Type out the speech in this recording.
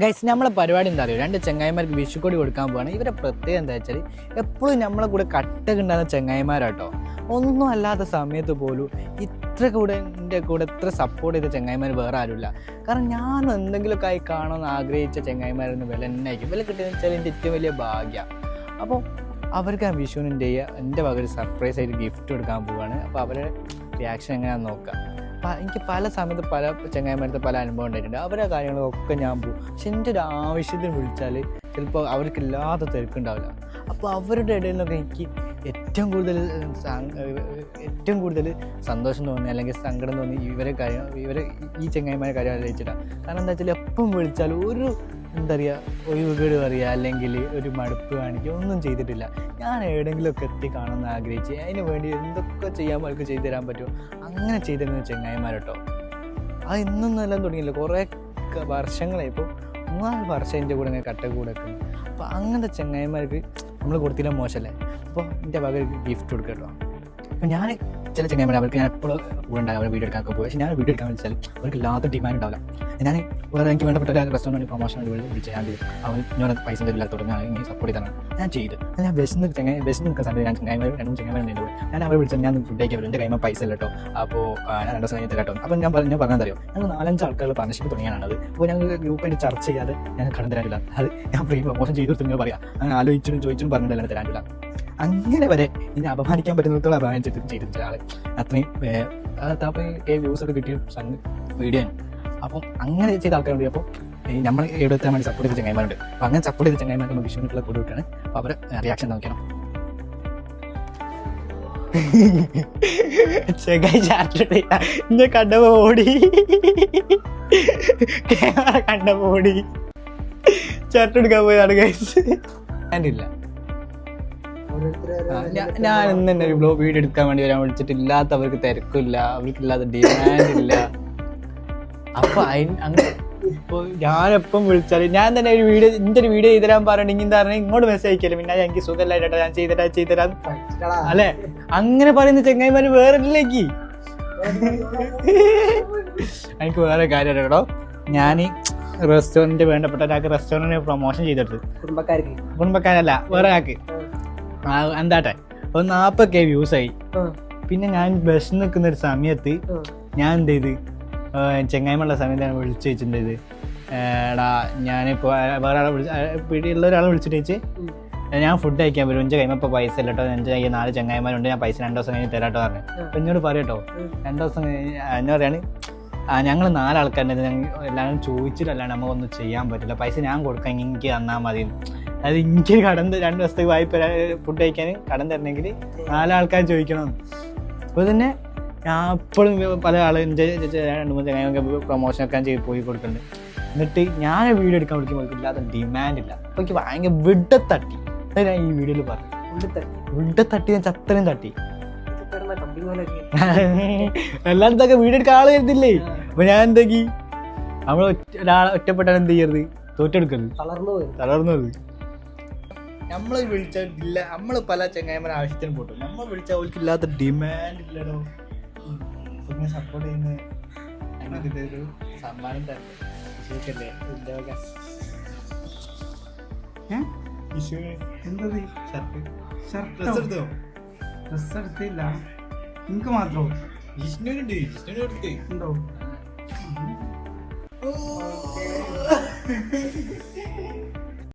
Guys നമ്മളെ പരിപാടി എന്താ അറിയോ, 2 ചെങ്ങായിമാർക്ക് വിഷുക്കൊടി കൊടുക്കാൻ പോവാണ്. ഇവരെ പ്രത്യേകം എന്താ വെച്ചാൽ എപ്പോഴും നമ്മളെ കൂടെ കട്ടൊക്കെ ഉണ്ടാകുന്ന ചെങ്ങായിമാരാട്ടോ. ഒന്നും അല്ലാത്ത സമയത്ത് പോലും ഇത്ര എൻ്റെ കൂടെ ഇത്ര സപ്പോർട്ട് ചെയ്ത ചെങ്ങായിമാർ വേറെ ആരുമില്ല. കാരണം ഞാൻ എന്തെങ്കിലുമൊക്കെ ആയി കാണുമെന്ന് ആഗ്രഹിച്ച ചെങ്ങായിമാരെന്ന് വില തന്നെ ആയിരിക്കും. വില കിട്ടിയെന്ന് വെച്ചാൽ എൻ്റെ ഏറ്റവും വലിയ ഭാഗ്യമാണ്. അപ്പോൾ അവർക്ക് ആ വിഷുവിൻ്റെ എൻ്റെ വക ഒരു സർപ്രൈസ് ആയിട്ട് ഗിഫ്റ്റ് കൊടുക്കാൻ പോവുകയാണ്. അപ്പോൾ അവരുടെ റിയാക്ഷൻ എങ്ങനെയാണെന്ന് നോക്കാം. എനിക്ക് പല സമയത്ത് പല ചെങ്ങായിമാരത്തെ പല അനുഭവം ഉണ്ടായിട്ടുണ്ട്. അവരുടെ കാര്യങ്ങളൊക്കെ ഞാൻ പോകും. പക്ഷെ എൻ്റെ ഒരു ആവശ്യത്തിന് വിളിച്ചാൽ ചിലപ്പോൾ അവർക്ക് ഇല്ലാത്ത തിരക്കുണ്ടാവില്ല. അപ്പോൾ അവരുടെ ഇടയിൽ നിന്നൊക്കെ എനിക്ക് ഏറ്റവും കൂടുതൽ സന്തോഷം തോന്നി അല്ലെങ്കിൽ സങ്കടം തോന്നി ഇവരെ ഈ ചെങ്ങായിമാരെ കാര്യം ആലോചിച്ചിട്ടാണ്. കാരണം എന്താ വെച്ചാൽ എപ്പം വിളിച്ചാലും ഒരു എന്താ പറയുക, ഒരു വീട് പറയുക അല്ലെങ്കിൽ ഒരു മടുപ്പ് കാണിക്കുക ഒന്നും ചെയ്തിട്ടില്ല. ഞാൻ എവിടെയെങ്കിലുമൊക്കെ എത്തി കാണുമെന്ന് ആഗ്രഹിച്ച് അതിന് വേണ്ടി എന്തൊക്കെ ചെയ്യാൻ അവർക്ക് ചെയ്തു തരാൻ പറ്റുമോ അങ്ങനെ ചെയ്തിരുന്ന ചെങ്ങായിമാരട്ടോ. അത് ഇന്നൊന്നും എല്ലാം തുടങ്ങിയില്ല, കുറേ വർഷങ്ങളായി. ഇപ്പോൾ 3-4 വർഷം എൻ്റെ കൂടെ ഇങ്ങനെ കൂടെ ഒക്കെ. അപ്പോൾ അങ്ങനത്തെ ചെങ്ങായിമാർക്ക് നമ്മൾ കൊടുത്തില്ല മോശമല്ലേ. അപ്പോൾ എൻ്റെ വക ഗിഫ്റ്റ് കൊടുക്കുക കേട്ടോ. അപ്പോൾ ഞാൻ ചില ചെങ്ങായിമാർ അവർക്ക് ഞാൻ എപ്പോഴും കൂടെ ഉണ്ടാകും, അവർ വീഡിയോ എടുക്കാനൊക്കെ പോയി. പക്ഷേ ഞാൻ വീഡിയോ എടുക്കാൻ വെച്ചാൽ അവർക്ക് ഇല്ലാത്ത ഡിമാൻഡ് ഉണ്ടാവില്ല. ഞാൻ വേറെ എനിക്ക് വേണ്ടപ്പെട്ട ഒരു റെസ്റ്റോറൻറ്റ് പ്രൊമോഷൻ വിളിച്ച് ഞാൻ ഞാൻ പൈസ തരില്ലാത്തോടെ ഞാൻ ഇങ്ങനെ സപ്പോർട്ട് ചെയ്താണ് ഞാൻ ചെയ്ത്. ഞാൻ ബസ്സിൽ നിൽക്കുന്ന സമയത്ത് ഞാൻ ചെങ്ങായിമാർ 2 ചെങ്ങായിമാർ ഞാൻ അവരെ വിളിച്ചാൽ ഞാൻ ഫുഡ് കഴിക്കാൻ വരും, എൻ്റെ കൈമ പൈസ ഇല്ല കേട്ടോ. അപ്പോൾ ഞാൻ 2 ദിവസം കഴിഞ്ഞിട്ട് കേട്ടോ. അപ്പോൾ ഞാൻ പറഞ്ഞാൽ അറിയോ, ഞങ്ങൾ 4-5 ആൾക്കാർ പാർട്ണർഷിപ്പ് തുടങ്ങിയാണത്. അപ്പോൾ ഞങ്ങൾ ഗ്രൂപ്പായിട്ട് ചർച്ച ചെയ്യാതെ ഞാൻ കടം തരാനില്ല. അത് ഞാൻ ഫ്രീ പ്രൊമോഷൻ ചെയ്തു നിങ്ങൾ പറയാം, അങ്ങനെ ആലോചിച്ചിട്ടും ചോദിച്ചിട്ടും പറഞ്ഞിട്ടല്ല തരാനില്ല. അങ്ങനെ വരെ ഇനി അപമാനിക്കാൻ പറ്റുന്നിടത്തോളം അപമാനിച്ചിട്ട് ചെയ്തിട്ട് ആൾ അത്രയും വ്യൂസ് ഒക്കെ കിട്ടിയ വീഡിയോ ആണ്. അപ്പം അങ്ങനെ ചെയ്ത ആൾക്കാരുണ്ട്. അപ്പോൾ നമ്മൾ എവിടെത്താൻ വേണ്ടി സപ്പോർട്ട് ചെയ്ത ചെങ്ങായിമാരുണ്ട്. അപ്പോൾ അങ്ങനെ സപ്പോർട്ട് ചെയ്ത ചെങ്ങായിമാർക്ക് നമ്മൾ വിഷുവിനുള്ള കൊടുക്കുകയാണ്. അപ്പോൾ അവരെ റിയാക്ഷൻ നോക്കണം. കണ്ടപ്പോ ഓടി കണ്ടപ്പോ ഓടി ചാട്ടെടുക്കാൻ പോയതാണ് ഗൈസ്. ഞാനില്ല, ഞാൻ ഇന്ന് തന്നെ ഒരു വീഡിയോ എടുക്കാൻ വേണ്ടി വരാൻ വിളിച്ചിട്ടില്ലാത്ത അവർക്ക് തിരക്കില്ല, അവർക്കില്ലാത്ത ഡിമാൻഡ് ഇല്ല. അപ്പൊ അങ്ങനെ ഇപ്പോൾ ഞാനെപ്പം വിളിച്ചാലും ഞാൻ തന്നെ ഒരു വീഡിയോ ചെയ്ത് തരാൻ പറയണെങ്കിൽ എന്താ പറഞ്ഞാൽ ഇങ്ങോട്ട് മെസ്സേജ് അയക്കല്ലോ. പിന്നെ എനിക്ക് സുഖമില്ലായിട്ടോ ഞാൻ ചെയ്തരാം അല്ലെ, അങ്ങനെ പറയുന്ന ചെങ്ങായിമാര് വേറെ ഇല്ലേക്ക്. എനിക്ക് വേറെ കാര്യം കേട്ടോ, ഞാൻ റെസ്റ്റോറൻറ്റ് വേണ്ടപ്പെട്ട ഒരാൾക്ക് റെസ്റ്റോറൻറ്റ് പ്രൊമോഷൻ ചെയ്തിട്ട് കുടുംബക്കാരല്ല വേറെ ആൾക്ക് എന്താട്ടെ ഒരു 40K വ്യൂസായി. പിന്നെ ഞാൻ ബസ് നിൽക്കുന്ന ഒരു സമയത്ത് ഞാൻ എന്ത് ചെയ്ത് ചെങ്ങായ്മയുള്ള സമയത്ത് ഞാൻ വിളിച്ച് വെച്ചിട്ടുണ്ട്, എടാ ഞാനിപ്പോൾ വേറെ ആളെ പിടിയുള്ള ഒരാളെ വിളിച്ചിട്ട് വെച്ച് ഞാൻ ഫുഡ് കഴിക്കാൻ വരും, എൻ്റെ കൈമ ഇപ്പോൾ പൈസ ഇല്ല കേട്ടോ, എൻ്റെ കയ്യിൽ 4 ചെങ്ങായിമാരുണ്ട്, ഞാൻ പൈസ 2 ദിവസം കഴിഞ്ഞ് തരാട്ടോ പറഞ്ഞു. അപ്പം എന്നോട് പറയട്ടോ 2 ദിവസം എന്നെ പറയാണ്, ഞങ്ങൾ 4 ആൾക്കാരുണ്ട്, എല്ലാവരും ചോദിച്ചിട്ടല്ലാണ്ട് നമുക്കൊന്നും ചെയ്യാൻ പറ്റില്ല, പൈസ ഞാൻ കൊടുക്കാൻ എനിക്ക് തന്നാൽ മതി. അതായത് എനിക്ക് കടം 2 ദിവസത്തേക്ക് വായ്പ ഫുഡ് കഴിക്കാൻ കടം തരണമെങ്കിൽ 4 ആൾക്കാർ ചോദിക്കണം. അപ്പോൾ തന്നെ ഞാൻ എപ്പോഴും പല ആളും എൻ്റെ 2-3 ചങ്ങായിമൊക്കെ പ്രൊമോഷനൊക്കെ ചെയ്ത് പോയി കൊടുക്കുന്നുണ്ട്. എന്നിട്ട് ഞാൻ വീഡിയോ എടുക്കാൻ വിളിക്കുമ്പോൾ ഇല്ലാത്ത ഡിമാൻഡില്ല. അപ്പോൾ എനിക്ക് ഭയങ്കര വിടത്തട്ടി. ഞാൻ ഈ വീഡിയോയിൽ പറഞ്ഞു വിടത്തട്ടി, ഞാൻ ചത്തനും തട്ടി. എല്ലായിടത്തൊക്കെ വീഡിയോ എടുക്കാൻ ആള് കരുതില്ലേ. അപ്പൊ ഞാൻ എന്താക്കി നമ്മൾ ഒരാളെ ഒറ്റപ്പെട്ടാൽ എന്ത് ചെയ്യരുത്, തോറ്റെടുക്കരുത്, തളർന്നു പോയി. നമ്മൾ വിളിച്ചില്ല, നമ്മൾ പല ചെങ്ങായിമാരെ ആവശ്യത്തിന് പോട്ടു, നമ്മൾ വിളിച്ചാൽ അവർക്ക് ഇല്ലാത്ത ഡിമാൻഡ് ഇല്ലടോ. സപ്പോർട്ട് ചെയ്യുന്ന ഞങ്ങൾക്ക് ഒരു സമ്മാനം തന്നെ വിഷുക്കല്ലേ. എന്തത് ഷർട്ട് ഡ്രസ് എടുത്തില്ല, നിങ്ങൾക്ക് മാത്രമോ? ജിഷ്ണുണ്ട്, ജിഷ്ണു എടുത്ത് ഉണ്ടോ?